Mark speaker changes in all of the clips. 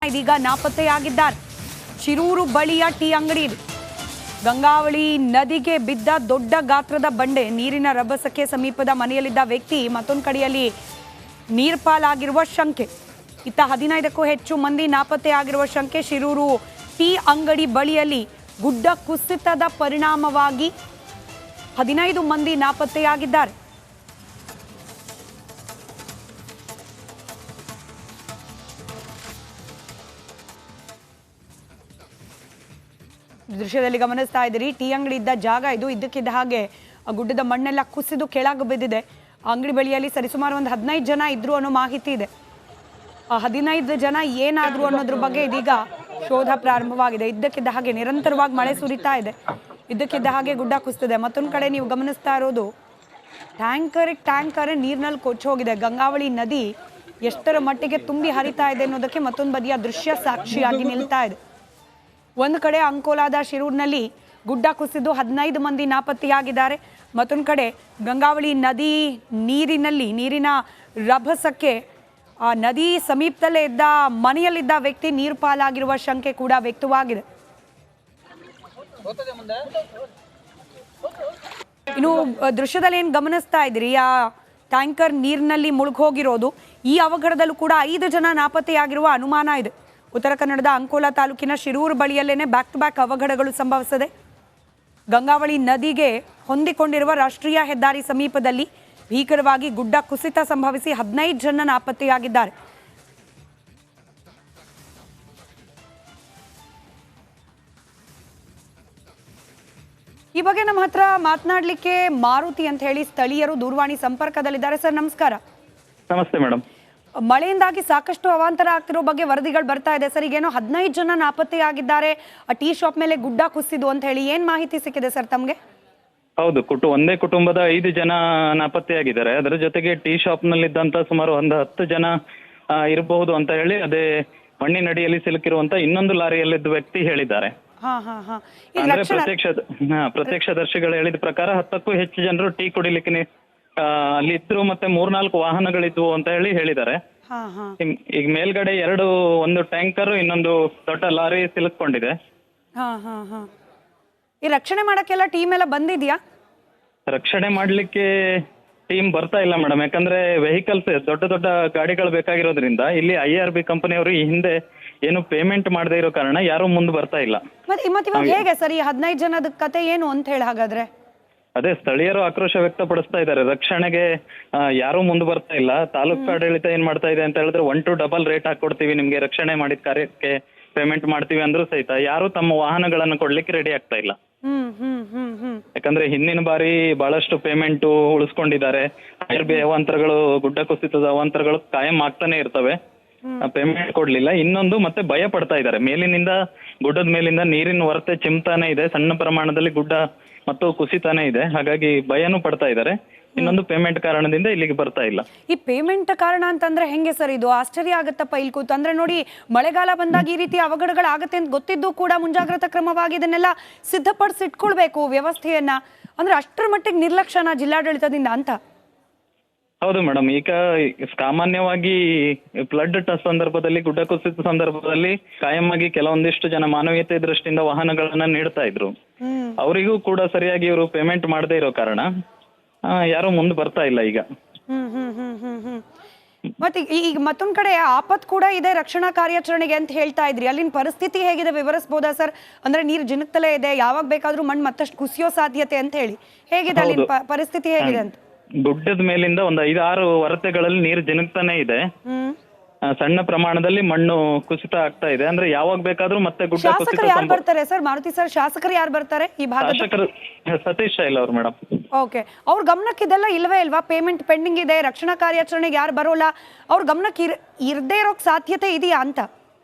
Speaker 1: ಇದೀಗ ನಾಪತ್ತೆಯಾಗಿದ್ದಾರೆ. ಶಿರೂರು ಬಳಿಯ ಟೀ ಅಂಗಡಿ ಇದು. ಗಂಗಾವಳಿ ನದಿಗೆ ಬಿದ್ದ ದೊಡ್ಡ ಗಾತ್ರದ ಬಂಡೆ, ನೀರಿನ ರಭಸಕ್ಕೆ ಸಮೀಪದ ಮನೆಯಲ್ಲಿದ್ದ ವ್ಯಕ್ತಿ ಮತ್ತೊಂದು ಕಡೆಯಲ್ಲಿ ನೀರ್ಪಾಲಾಗಿರುವ ಶಂಕೆ. ಇತ್ತ 15ಕ್ಕೂ ಹೆಚ್ಚು ಮಂದಿ ನಾಪತ್ತೆಯಾಗಿರುವ ಶಂಕೆ. ಶಿರೂರು ಟೀ ಅಂಗಡಿ ಬಳಿಯಲ್ಲಿ ಗುಡ್ಡ ಕುಸಿತದ ಪರಿಣಾಮವಾಗಿ 15 ಮಂದಿ ನಾಪತ್ತೆಯಾಗಿದ್ದಾರೆ. ದೃಶ್ಯದಲ್ಲಿ ಗಮನಿಸ್ತಾ ಇದ್ದೀರಿ, ಟೀ ಅಂಗಡಿ ಇದ್ದ ಜಾಗ ಇದು. ಇದ್ದಕ್ಕಿದ್ದ ಹಾಗೆ ಗುಡ್ಡದ ಮಣ್ಣೆಲ್ಲ ಕುಸಿದು ಕೆಳಗೆ ಬಿದ್ದಿದೆ. ಅಂಗಡಿ ಬಳಿಯಲ್ಲಿ ಸರಿಸುಮಾರು ಒಂದು 15 ಜನ ಇದ್ರು ಅನ್ನೋ ಮಾಹಿತಿ ಇದೆ. 15 ಜನ ಏನಾದ್ರು ಅನ್ನೋದ್ರ ಬಗ್ಗೆ ಇದೀಗ ಶೋಧ ಪ್ರಾರಂಭವಾಗಿದೆ. ಇದ್ದಕ್ಕಿದ್ದ ಹಾಗೆ ನಿರಂತರವಾಗಿ ಮಳೆ ಸುರಿತಾ ಇದೆ. ಇದ್ದಕ್ಕಿದ್ದ ಹಾಗೆ ಗುಡ್ಡ ಕುಸಿದಿದೆ. ಮತ್ತೊಂದು ಕಡೆ ನೀವು ಗಮನಿಸ್ತಾ ಇರೋದು ಟ್ಯಾಂಕರ್ ನೀರಿನಲ್ಲಿ ಕೊಚ್ಚಿ ಹೋಗಿದೆ. ಗಂಗಾವಳಿ ನದಿ ಎಷ್ಟರ ಮಟ್ಟಿಗೆ ತುಂಬಿ ಹರಿತಾ ಇದೆ ಅನ್ನೋದಕ್ಕೆ ಮತ್ತೊಂದು ಬದಿಯ ದೃಶ್ಯ ಸಾಕ್ಷಿಯಾಗಿ ನಿಲ್ತಾ ಇದೆ. ಒಂದು ಕಡೆ ಅಂಕೋಲಾದ ಶಿರೂರಿನಲ್ಲಿ ಗುಡ್ಡ ಕುಸಿದು 15 ಮಂದಿ ನಾಪತ್ತೆಯಾಗಿದ್ದಾರೆ. ಮತ್ತೊಂದು ಕಡೆ ಗಂಗಾವಳಿ ನದಿ ನೀರಿನ ರಭಸಕ್ಕೆ ಆ ನದಿ ಸಮೀಪದಲ್ಲೇ ಇದ್ದ ಮನೆಯಲ್ಲಿದ್ದ ವ್ಯಕ್ತಿ ನೀರು ಪಾಲಾಗಿರುವ ಶಂಕೆ ಕೂಡ ವ್ಯಕ್ತವಾಗಿದೆ. ಇನ್ನು ದೃಶ್ಯದಲ್ಲಿ ಏನು ಗಮನಿಸ್ತಾ ಇದ್ದೀರಿ, ಆ ಟ್ಯಾಂಕರ್ ನೀರಿನಲ್ಲಿ ಮುಳುಗೋಗಿರೋದು. ಈ ಅವಘಡದಲ್ಲೂ ಕೂಡ 5 ಜನ ನಾಪತ್ತೆಯಾಗಿರುವ ಅನುಮಾನ ಇದೆ. ಉತ್ತರ ಕನ್ನಡದ ಅಂಕೋಲಾ ತಾಲೂಕಿನ ಶಿರೂರು ಬಳಿಯಲ್ಲೇನೆ ಬ್ಯಾಕ್ ಟು ಬ್ಯಾಕ್ ಅವಘಡಗಳು ಸಂಭವಿಸಿದೆ. ಗಂಗಾವಳಿ ನದಿಗೆ ಹೊಂದಿಕೊಂಡಿರುವ ರಾಷ್ಟ್ರೀಯ ಹೆದ್ದಾರಿ ಸಮೀಪದಲ್ಲಿ ಭೀಕರವಾಗಿ ಗುಡ್ಡ ಕುಸಿತ ಸಂಭವಿಸಿ 15 ಜನ ನಾಪತ್ತೆಯಾಗಿದ್ದಾರೆ. ಈ ಬಗ್ಗೆ ನಮ್ಮ ಹತ್ರ ಮಾತನಾಡಲಿಕ್ಕೆ ಮಾರುತಿ ಅಂತ ಹೇಳಿ ಸ್ಥಳೀಯರು ದೂರವಾಣಿ ಸಂಪರ್ಕದಲ್ಲಿದ್ದಾರೆ. ಸರ್ ನಮಸ್ಕಾರ.
Speaker 2: ನಮಸ್ತೆ ಮೇಡಮ್.
Speaker 1: ಮಳೆಯಿಂದಾಗಿ ಸಾಕಷ್ಟು ಅವಾಂತರ ಆಗ್ತಿರೋ ಬಗ್ಗೆ ವರದಿಗಳು ಬರ್ತಾ ಇದೆ ಸರ್. ಈಗೇನೋ 15 ಜನ ನಾಪತ್ತೆಯಾಗಿದ್ದಾರೆ, ಆ ಟೀ ಶಾಪ್ ಮೇಲೆ ಗುಡ್ಡ ಕುಸಿದು ಅಂತ ಹೇಳಿ ಏನ್ ಮಾಹಿತಿ ಸಿಕ್ಕಿದೆ ಸರ್ ತಮ್ಗೆ?
Speaker 2: ಹೌದು, ಒಂದೇ ಕುಟುಂಬದ 5 ಜನ ನಾಪತ್ತೆಯಾಗಿದ್ದಾರೆ. ಅದರ ಜೊತೆಗೆ ಟೀ ಶಾಪ್ ನಲ್ಲಿದ್ದಂತ ಸುಮಾರು ಒಂದು 10 ಜನ ಇರಬಹುದು ಅಂತ ಹೇಳಿ ಅದೇ ಮಣ್ಣಿನಡಿಯಲ್ಲಿ ಸಿಲುಕಿರುವಂತ ಇನ್ನೊಂದು ಲಾರಿಯಲ್ಲಿದ್ದ ವ್ಯಕ್ತಿ ಹೇಳಿದ್ದಾರೆ. ಅಂದ್ರೆ ಪ್ರತ್ಯಕ್ಷದರ್ಶಿಗಳು ಹೇಳಿದ ಪ್ರಕಾರ 10ಕ್ಕೂ ಹೆಚ್ಚು ಜನರು ಟೀ ಕುಡಿಲಿಕ್ಕೆ ಅಲ್ಲಿ ಇದ್ರು, ಮತ್ತೆ 3-4 ವಾಹನಗಳಿದ್ವು ಅಂತ ಹೇಳಿದ್ದಾರೆ. ಈಗ ಮೇಲ್ಗಡೆ ಒಂದು ಟ್ಯಾಂಕರ್, ಇನ್ನೊಂದು ದೊಡ್ಡ ಲಾರಿ ಸಿಲುಕೊಂಡಿದೆ.
Speaker 1: ಈ ರಕ್ಷಣೆ ಮಾಡಕ್ಕೆಲ್ಲ ಟೀಮ್ ಎಲ್ಲ ಬಂದಿದ್ಯಾ?
Speaker 2: ರಕ್ಷಣೆ ಮಾಡ್ಲಿಕ್ಕೆ ಟೀಮ್ ಬರ್ತಾ ಇಲ್ಲ ಮೇಡಮ್. ಯಾಕಂದ್ರೆ ವೆಹಿಕಲ್ಸ್ ದೊಡ್ಡ ದೊಡ್ಡ ಗಾಡಿಗಳು ಬೇಕಾಗಿರೋದ್ರಿಂದ ಇಲ್ಲಿ IRB ಕಂಪನಿಯವರು ಈ ಹಿಂದೆ ಏನು ಪೇಮೆಂಟ್ ಮಾಡದೇ ಇರೋ ಕಾರಣ ಯಾರು ಮುಂದೆ ಬರ್ತಾ ಇಲ್ಲ.
Speaker 1: ಮತ್ತೆ ಇವಾಗ ಹೇಗೆ ಸರ್ ಈ 15 ಜನದ ಕತೆ ಏನು ಅಂತ ಹೇಳಿ? ಹಾಗಾದ್ರೆ
Speaker 2: ಅದೇ ಸ್ಥಳೀಯರು ಆಕ್ರೋಶ ವ್ಯಕ್ತಪಡಿಸ್ತಾ ಇದ್ದಾರೆ. ರಕ್ಷಣೆಗೆ ಯಾರು ಮುಂದೆ ಬರ್ತಾ ಇಲ್ಲ. ತಾಲೂಕು ಆಡಳಿತ ಏನ್ ಮಾಡ್ತಾ ಇದೆ ಅಂತ ಹೇಳಿದ್ರೆ 1 to ಡಬಲ್ ರೇಟ್ ಹಾಕೊಡ್ತೀವಿ ನಿಮ್ಗೆ, ರಕ್ಷಣೆ ಮಾಡಿದ ಕಾರ್ಯಕ್ಕೆ ಪೇಮೆಂಟ್ ಮಾಡ್ತೀವಿ ಅಂದ್ರೂ ಸಹಿತ ಯಾರು ತಮ್ಮ ವಾಹನಗಳನ್ನು ಕೊಡ್ಲಿಕ್ಕೆ ರೆಡಿ ಆಗ್ತಾ ಇಲ್ಲ. ಯಾಕಂದ್ರೆ ಹಿಂದಿನ ಬಾರಿ ಬಹಳಷ್ಟು ಪೇಮೆಂಟ್ ಉಳಿಸ್ಕೊಂಡಿದ್ದಾರೆ. IRB ಅವಾಂತರಗಳು, ಗುಡ್ಡ ಕುಸಿತದ ಅವಾಂತರಗಳು ಕಾಯಂ ಆಗ್ತಾನೆ ಇರ್ತವೆ. ಪೇಮೆಂಟ್ ಕೊಡ್ಲಿಲ್ಲ. ಇನ್ನೊಂದು ಮತ್ತೆ ಭಯ ಪಡ್ತಾ ಇದ್ದಾರೆ. ಗುಡ್ಡದ ಮೇಲಿಂದ ನೀರಿನ ಹೊರತೆ ಚಿಮ್ತಾನೆ ಇದೆ. ಸಣ್ಣ ಪ್ರಮಾಣದಲ್ಲಿ ಗುಡ್ಡ ಮತ್ತು ಕುಸಿತಾನೆ ಇದೆ. ಹಾಗಾಗಿ ಭಯನೂ ಪಡ್ತಾ ಇದ್ದಾರೆ. ಇನ್ನೊಂದು ಪೇಮೆಂಟ್ ಕಾರಣದಿಂದ ಇಲ್ಲಿಗೆ ಬರ್ತಾ ಇಲ್ಲ. ಈ
Speaker 1: ಪೇಮೆಂಟ್ ಕಾರಣ ಅಂತಂದ್ರೆ ಹೆಂಗೆ ಸರ್? ಇದು ಆಶ್ಚರ್ಯ ಆಗತ್ತಪ್ಪ ಇಲ್ಲಿ ಕೂತು. ಅಂದ್ರೆ ನೋಡಿ, ಮಳೆಗಾಲ ಬಂದಾಗ ಈ ರೀತಿ ಅವಘಡಗಳಾಗತ್ತೆ ಅಂತ ಗೊತ್ತಿದ್ದು ಕೂಡ ಮುಂಜಾಗ್ರತಾ ಕ್ರಮವಾಗಿ ಇದನ್ನೆಲ್ಲ ಸಿದ್ಧಪಡಿಸಿಟ್ಕೊಳ್ಬೇಕು ವ್ಯವಸ್ಥೆಯನ್ನ. ಅಂದ್ರೆ ಅಷ್ಟರ ಮಟ್ಟಿಗೆ ನಿರ್ಲಕ್ಷ್ಯನ ಜಿಲ್ಲಾಡಳಿತದಿಂದ ಅಂತ?
Speaker 2: ಹೌದು ಮೇಡಮ್. ಈಗ ಸಾಮಾನ್ಯವಾಗಿ ಫ್ಲಡ್ ಸಂದರ್ಭದಲ್ಲಿ, ಗುಡ್ಡ ಕುಸಿತ ಸಂದರ್ಭದಲ್ಲಿ ಕಾಯಂ ಆಗಿ ಕೆಲವೊಂದಿಷ್ಟು ಜನ ಮಾನವೀಯತೆ ದೃಷ್ಟಿಯಿಂದ ವಾಹನಗಳನ್ನ ನೀಡ್ತಾ ಇದ್ರು. ಅವರಿಗೂ ಕೂಡ ಸರಿಯಾಗಿ ಇವರು ಪೇಮೆಂಟ್ ಮಾಡದೇ ಇರೋ ಕಾರಣ ಯಾರು ಮುಂದೆ ಬರ್ತಾ ಇಲ್ಲ ಈಗ.
Speaker 1: ಮತ್ತೆ ಈಗ ಮತ್ತೊಂದ್ ಕಡೆ ಆಪತ್ ಕೂಡ ಇದೆ ರಕ್ಷಣಾ ಕಾರ್ಯಾಚರಣೆಗೆ ಅಂತ ಹೇಳ್ತಾ ಇದ್ರಿ. ಅಲ್ಲಿನ ಪರಿಸ್ಥಿತಿ ಹೇಗಿದೆ ವಿವರಿಸಬಹುದಾ ಸರ್? ಅಂದ್ರೆ ನೀರು ಜಿನುಕ್ತಲೇ ಇದೆ, ಯಾವಾಗ ಬೇಕಾದ್ರೂ ಮಣ್ಣು ಮತ್ತಷ್ಟು ಕುಸಿಯೋ ಸಾಧ್ಯತೆ ಅಂತ ಹೇಳಿ. ಹೇಗಿದೆ ಅಲ್ಲಿನ ಪರಿಸ್ಥಿತಿ ಹೇಗಿದೆ ಅಂತ?
Speaker 2: ಗುಡ್ಡದ ಮೇಲಿಂದ ಒಂದು 5-6 ವರತೆಗಳಲ್ಲಿ ನೀರು ಜಿನುಕ್ತಾನೆ ಇದೆ. ಸಣ್ಣ ಪ್ರಮಾಣದಲ್ಲಿ ಮಣ್ಣು ಕುಸಿತ ಆಗ್ತಾ ಇದೆ. ಅಂದ್ರೆ ಯಾವಾಗ ಬೇಕಾದ್ರೂ ಮತ್ತೆ ಗುಡ್ಡ ಕುಸಿತ.
Speaker 1: ಯಾರು ಬರ್ತಾರೆ ಸರ್ ಮಾರುತಿ ಸರ್? ಶಾಸಕರು ಯಾರು ಬರ್ತಾರೆ ಈ ಭಾಗದ?
Speaker 2: ಶಾಸಕರು ಸತೀಶ್ ಶೈಲ್ ಅವರು ಮೇಡಮ್.
Speaker 1: ಓಕೆ, ಅವ್ರ ಗಮನಕ್ಕೆ ಇದೆಲ್ಲ ಇಲ್ವೇ ಇಲ್ವಾ? ಪೇಮೆಂಟ್ ಪೆಂಡಿಂಗ್ ಇದೆ, ರಕ್ಷಣಾ ಕಾರ್ಯಾಚರಣೆಗೆ ಯಾರು ಬರೋಲ್ಲ, ಅವ್ರ ಗಮನಕ್ಕೆ ಇರದೇ ಇರೋಕ್ ಸಾಧ್ಯತೆ ಇದೆಯಾ ಅಂತ?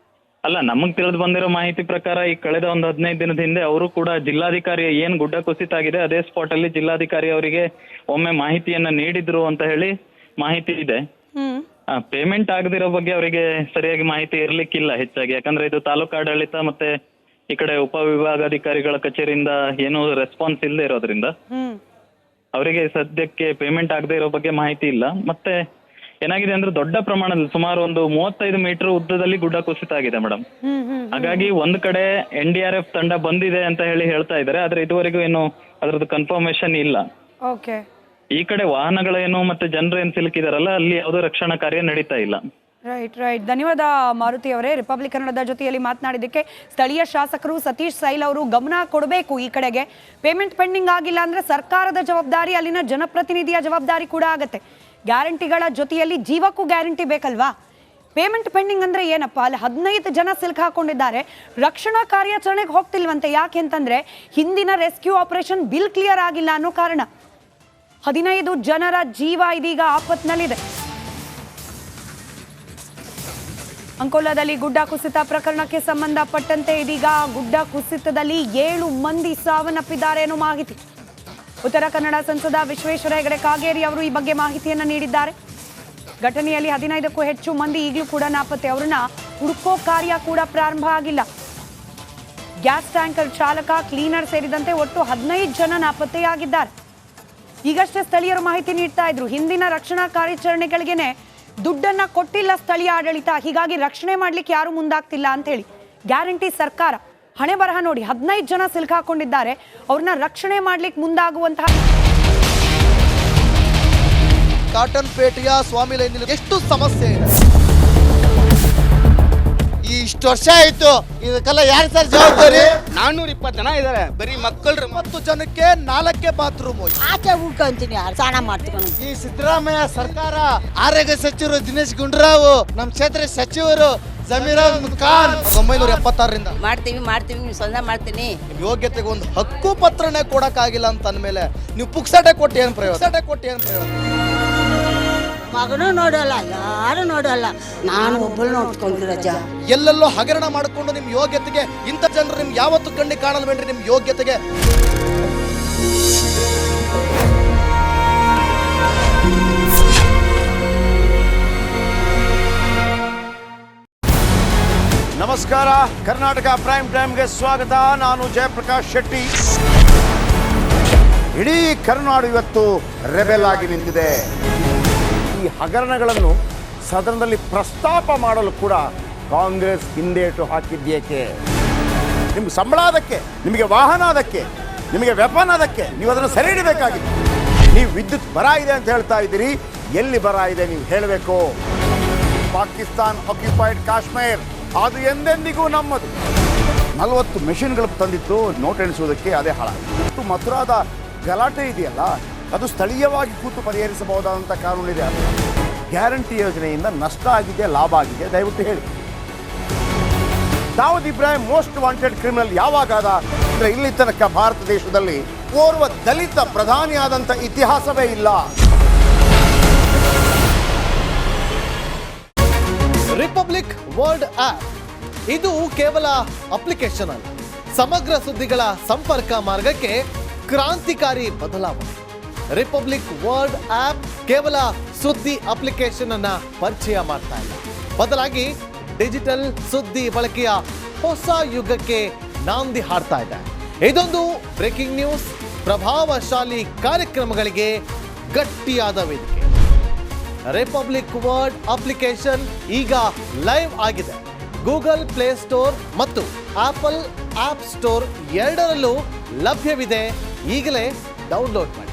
Speaker 2: ಅಲ್ಲ, ನಮಗ್ ತಿಳಿದು ಬಂದಿರೋ ಮಾಹಿತಿ ಪ್ರಕಾರ ಈ ಕಳೆದ ಒಂದು 15 ದಿನದ ಹಿಂದೆ ಅವರು ಕೂಡ ಜಿಲ್ಲಾಧಿಕಾರಿ ಏನ್ ಗುಡ್ಡ ಕುಸಿತ ಆಗಿದೆ ಅದೇ ಸ್ಪಾಟ್ ಅಲ್ಲಿ ಜಿಲ್ಲಾಧಿಕಾರಿ ಅವರಿಗೆ ಒಮ್ಮೆ ಮಾಹಿತಿಯನ್ನ ನೀಡಿದ್ರು ಅಂತ ಹೇಳಿ ಮಾಹಿತಿ ಇದೆ. ಪೇಮೆಂಟ್ ಆಗದಿರೋ ಬಗ್ಗೆ ಅವರಿಗೆ ಸರಿಯಾಗಿ ಮಾಹಿತಿ ಇರ್ಲಿಕ್ಕಿಲ್ಲ ಹೆಚ್ಚಾಗಿ. ಯಾಕಂದ್ರೆ ಇದು ತಾಲೂಕು ಆಡಳಿತ ಮತ್ತೆ ಈ ಕಡೆ ಉಪವಿಭಾಗಾಧಿಕಾರಿಗಳ ಕಚೇರಿಯಿಂದ ಏನು ರೆಸ್ಪಾನ್ಸ್ ಇಲ್ಲದೆ ಇರೋದ್ರಿಂದ ಅವರಿಗೆ ಸದ್ಯಕ್ಕೆ ಪೇಮೆಂಟ್ ಆಗದೆ ಇರೋ ಬಗ್ಗೆ ಮಾಹಿತಿ ಇಲ್ಲ. ಮತ್ತೆ ಏನಾಗಿದೆ ಅಂದ್ರೆ ದೊಡ್ಡ ಪ್ರಮಾಣದಲ್ಲಿ ಸುಮಾರು ಒಂದು 35 ಮೀಟರ್ ಉದ್ದದಲ್ಲಿ ಗುಡ್ಡ ಕುಸಿತ ಆಗಿದೆ ಮೇಡಮ್. ಹಾಗಾಗಿ ಒಂದ್ ಕಡೆ NDRF ತಂಡ ಬಂದಿದೆ ಅಂತ ಹೇಳ್ತಾ ಇದ್ದಾರೆ, ಆದ್ರೆ ಇದುವರೆಗೂ ಏನು ಅದ್ರದ್ದು ಕನ್ಫರ್ಮೇಶನ್ ಇಲ್ಲ.
Speaker 1: ಓಕೆ.
Speaker 2: ಈ ಕಡೆ ವಾಹನಗಳೇನು ಮತ್ತೆ ಜನರು ಏನ್ ಸಿಲುಕಿದಾರಲ್ಲ ಅಲ್ಲಿ ಯಾವುದೋ ರಕ್ಷಣಾ ಕಾರ್ಯ ನಡೀತಾ ಇಲ್ಲ.
Speaker 1: ರೈಟ್. ಧನ್ಯವಾದ ಮಾರುತಿ ಅವರೇ. ರಿಪಬ್ಲಿಕ್ ಕನ್ನಡದ ಜೊತೆಯಲ್ಲಿ ಮಾತನಾಡಿದ್ದಕ್ಕೆ. ಸ್ಥಳೀಯ ಶಾಸಕರು ಸತೀಶ್ ಸೈಲ್ ಅವರು ಗಮನ ಕೊಡಬೇಕು ಈ ಕಡೆಗೆ. ಪೇಮೆಂಟ್ ಪೆಂಡಿಂಗ್ ಆಗಿಲ್ಲ ಅಂದ್ರೆ ಸರ್ಕಾರದ ಜವಾಬ್ದಾರಿ, ಅಲ್ಲಿನ ಜನಪ್ರತಿನಿಧಿಯ ಜವಾಬ್ದಾರಿ ಕೂಡ ಆಗತ್ತೆ. ಗ್ಯಾರಂಟಿಗಳ ಜೊತೆಯಲ್ಲಿ ಜೀವಕ್ಕೂ ಗ್ಯಾರಂಟಿ ಬೇಕಲ್ವಾ? ಪೇಮೆಂಟ್ ಪೆಂಡಿಂಗ್ ಅಂದ್ರೆ ಏನಪ್ಪ? ಅಲ್ಲಿ 15 ಜನ ಸಿಲ್ಕ್ ಹಾಕೊಂಡಿದ್ದಾರೆ, ರಕ್ಷಣಾ ಕಾರ್ಯಾಚರಣೆಗೆ ಹೋಗ್ತಿಲ್ವಂತೆ. ಯಾಕೆ ಅಂತಂದ್ರೆ ಹಿಂದಿನ ರೆಸ್ಕ್ಯೂ ಆಪರೇಷನ್ ಬಿಲ್ ಕ್ಲಿಯರ್ ಆಗಿಲ್ಲ ಅನ್ನೋ ಕಾರಣ. 15 ಜನರ ಜೀವ ಇದೀಗ ಆಪತ್ನಲ್ಲಿದೆ. ಅಂಕೋಲಾದಲ್ಲಿ ಗುಡ್ಡ ಕುಸಿತ ಪ್ರಕರಣಕ್ಕೆ ಸಂಬಂಧಪಟ್ಟಂತೆ ಇದೀಗ ಗುಡ್ಡ ಕುಸಿತದಲ್ಲಿ 7 ಮಂದಿ ಸಾವನ್ನಪ್ಪಿದ್ದಾರೆ ಅನ್ನೋ ಮಾಹಿತಿ. ಉತ್ತರ ಕನ್ನಡ ಸಂಸದ ವಿಶ್ವೇಶ್ವರ ಹೆಗಡೆ ಕಾಗೇರಿ ಅವರು ಈ ಬಗ್ಗೆ ಮಾಹಿತಿಯನ್ನು ನೀಡಿದ್ದಾರೆ. ಘಟನೆಯಲ್ಲಿ 15ಕ್ಕೂ ಹೆಚ್ಚು ಮಂದಿ ಈಗಲೂ ಕೂಡ ನಾಪತ್ತೆ. ಅವರನ್ನ ಹುಡುಕೋ ಕಾರ್ಯ ಕೂಡ ಪ್ರಾರಂಭ ಆಗಿಲ್ಲ. ಗ್ಯಾಸ್ ಟ್ಯಾಂಕರ್ ಚಾಲಕ, ಕ್ಲೀನರ್ ಸೇರಿದಂತೆ ಒಟ್ಟು 15 ಜನ ನಾಪತ್ತೆಯಾಗಿದ್ದಾರೆ. ಈಗಷ್ಟೇ ಸ್ಥಳೀಯರು ಮಾಹಿತಿ ನೀಡ್ತಾ ಇದ್ರು, ಹಿಂದಿನ ರಕ್ಷಣಾ ಕಾರ್ಯಾಚರಣೆಗಳಿಗೆನೆ ದುಡ್ಡನ್ನ ಕೊಟ್ಟಿಲ್ಲ ಸ್ಥಳೀಯ ಆಡಳಿತ, ಹೀಗಾಗಿ ರಕ್ಷಣೆ ಮಾಡ್ಲಿಕ್ಕೆ ಯಾರು ಮುಂದಾಗ್ತಿಲ್ಲ ಅಂತ ಹೇಳಿ. ಗ್ಯಾರಂಟಿ ಸರ್ಕಾರ. ಹಣೆ ಬರಹ ನೋಡಿ, 15 ಜನ ಸಿಲುಕಾಕೊಂಡಿದ್ದಾರೆ, ಅವ್ರನ್ನ ರಕ್ಷಣೆ ಮಾಡ್ಲಿಕ್ಕೆ ಮುಂದಾಗುವಂತಹ.
Speaker 3: ಕಾಟನ್ ಪೇಟೆಯ ಸ್ವಾಮಿ ಲೈನ್ ಎಷ್ಟು ಸಮಸ್ಯೆ ಇದೆ. ಇಷ್ಟು ವರ್ಷ ಆಯ್ತು, ಇದಕ್ಕೆಲ್ಲ ಯಾರು ಸರ್ ಜವಾಬ್ದಾರಿ?
Speaker 4: 420 ಜನ ಇದಾರೆ, ಬರೀ ಮಕ್ಕಳು.
Speaker 3: 10 ಜನಕ್ಕೆ 4 ಬಾತ್ರೂಮ್.
Speaker 5: ಆಚೆ ಉಳ್ಕೊಂತೀನಿ, ಸ್ನಾನ ಮಾಡ್ತೀನಿ.
Speaker 3: ಈ ಸಿದ್ದರಾಮಯ್ಯ ಸರ್ಕಾರ, ಆರೋಗ್ಯ ಸಚಿವರು ದಿನೇಶ್ ಗುಂಡೂರಾವ್, ನಮ್ಮ ಕ್ಷೇತ್ರ ಸಚಿವರು ಜಮೀರ್ ಅಹ್ಮದ್ ಖಾನ್ 1976ರಿಂದ
Speaker 5: ಮಾಡ್ತೀವಿ ನೀವು ಸ್ವಂತ ಮಾಡ್ತೀನಿ.
Speaker 3: ಯೋಗ್ಯತೆಗೆ ಒಂದು ಹಕ್ಕು ಪತ್ರನೇ ಕೊಡಕ್ಕಾಗಿಲ್ಲ ಅಂತ ಅಂದ್ಮೇಲೆ ನೀವು ಪುಕ್ಸಟೆ ಕೊಟ್ಟು ಏನು ಪ್ರಯೋಜನ?
Speaker 5: ಮಗನೂ ನೋಡಲ್ಲ, ಯಾರು ನೋಡಲ್ಲ, ನಾನು ಒಬ್ಬಳು ನೋಡ್ಕೊಂಡ್ರಿ ರಜಾ.
Speaker 3: ಎಲ್ಲೆಲ್ಲೋ ಹಗರಣ ಮಾಡಿಕೊಂಡು ನಿಮ್ ಯೋಗ್ಯತೆಗೆ ಇಂಥ ಜನರು ನಿಮ್ಗೆ ಯಾವತ್ತು ಕಣ್ಣಿ ಕಾಣಲ್ವೇನ್ರಿ? ನಿಮ್ ಯೋಗ್ಯತೆಗೆ
Speaker 6: ನಮಸ್ಕಾರ. ಕರ್ನಾಟಕ ಪ್ರೈಮ್ ಟೈಮ್ಗೆ ಸ್ವಾಗತ. ನಾನು ಜಯಪ್ರಕಾಶ್ ಶೆಟ್ಟಿ. ಇಡೀ ಕರ್ನಾಡು ಇವತ್ತು ರೆಬೆಲ್ ಆಗಿ ನಿಂತಿದೆ. ಈ ಹಗರಣಗಳನ್ನು ಸದನದಲ್ಲಿ ಪ್ರಸ್ತಾಪ ಮಾಡಲು ಕೂಡ ಕಾಂಗ್ರೆಸ್ ಹಿಂದೇಟು ಹಾಕಿದ್ದೇಕೆ? ನಿಮ್ಗೆ ಸಂಬಳ ಅದಕ್ಕೆ, ನಿಮಗೆ ವಾಹನ ಅದಕ್ಕೆ, ನಿಮಗೆ ವೆಪನ್ ಅದಕ್ಕೆ, ನೀವು ಅದನ್ನು ಸೆರೆ ಹಿಡಿಬೇಕಾಗಿದೆ. ನೀವು ವಿದ್ಯುತ್ ಬರ ಇದೆ ಅಂತ ಹೇಳ್ತಾ ಇದ್ದೀರಿ, ಎಲ್ಲಿ ಬರ ಇದೆ ನೀವು ಹೇಳಬೇಕು. ಪಾಕಿಸ್ತಾನ್ ಆಕ್ಯುಪೈಡ್ ಕಾಶ್ಮೀರ್ ಅದು ಎಂದೆಂದಿಗೂ ನಮ್ಮದು. 40 ಮೆಷಿನ್ಗಳು ತಂದಿತ್ತು ನೋಟ್ ಎಣಿಸುವುದಕ್ಕೆ, ಅದೇ ಹಾಳಾಯಿತು. ಮಥುರಾದ ಗಲಾಟೆ ಇದೆಯಲ್ಲ, ಅದು ಸ್ಥಳೀಯವಾಗಿ ಕೂತು ಪರಿಹರಿಸಬಹುದಾದಂಥ ಕಾನೂನಿದೆ. ಗ್ಯಾರಂಟಿ ಯೋಜನೆಯಿಂದ ನಷ್ಟ ಆಗಿದೆ, ಲಾಭ ಆಗಿದೆ, ದಯವಿಟ್ಟು ಹೇಳಿ. Dawood Ibrahim most wanted criminal ಯಾವಾಗಾದ ಅಂದರೆ ಇಲ್ಲಿ ತನಕ ಭಾರತ ದೇಶದಲ್ಲಿ ಓರ್ವ ದಲಿತ ಪ್ರಧಾನಿಯಾದಂಥ ಇತಿಹಾಸವೇ ಇಲ್ಲ.
Speaker 3: ರಿಪಬ್ಲಿಕ್ ವರ್ಲ್ಡ್ ಆಪ್ ಇದು ಕೇವಲ ಅಪ್ಲಿಕೇಶನ್ ಅಲ್ಲ, ಸಮಗ್ರ ಸುದ್ದಿಗಳ ಸಂಪರ್ಕ ಮಾರ್ಗಕ್ಕೆ ಕ್ರಾಂತಿಕಾರಿ ಬದಲಾವಣೆ. ರಿಪಬ್ಲಿಕ್ ವರ್ಲ್ಡ್ ಆಪ್ ಕೇವಲ ಸುದ್ದಿ ಅಪ್ಲಿಕೇಶನ್ ಅನ್ನ ಪರಿಚಯ ಮಾಡ್ತಾ ಇಲ್ಲ, ಬದಲಾಗಿ ಡಿಜಿಟಲ್ ಸುದ್ದಿ ಬಳಕೆಯ ಹೊಸ ಯುಗಕ್ಕೆ ನಾಂದಿ ಹಾಡ್ತಾ ಇದೆ. ಇದೊಂದು ಬ್ರೇಕಿಂಗ್ ನ್ಯೂಸ್, ಪ್ರಭಾವಶಾಲಿ ಕಾರ್ಯಕ್ರಮಗಳಿಗೆ ಗಟ್ಟಿಯಾದ ವೇದಿಕೆ. ರಿಪಬ್ಲಿಕ್ ವರ್ಲ್ಡ್ ಅಪ್ಲಿಕೇಶನ್ ಈಗ ಲೈವ್ ಆಗಿದೆ. ಗೂಗಲ್ ಪ್ಲೇ ಸ್ಟೋರ್ ಮತ್ತು ಆಪಲ್ ಆಪ್ ಸ್ಟೋರ್ ಎರಡರಲ್ಲೂ ಲಭ್ಯವಿದೆ. ಈಗಲೇ ಡೌನ್ಲೋಡ್ ಮಾಡಿ.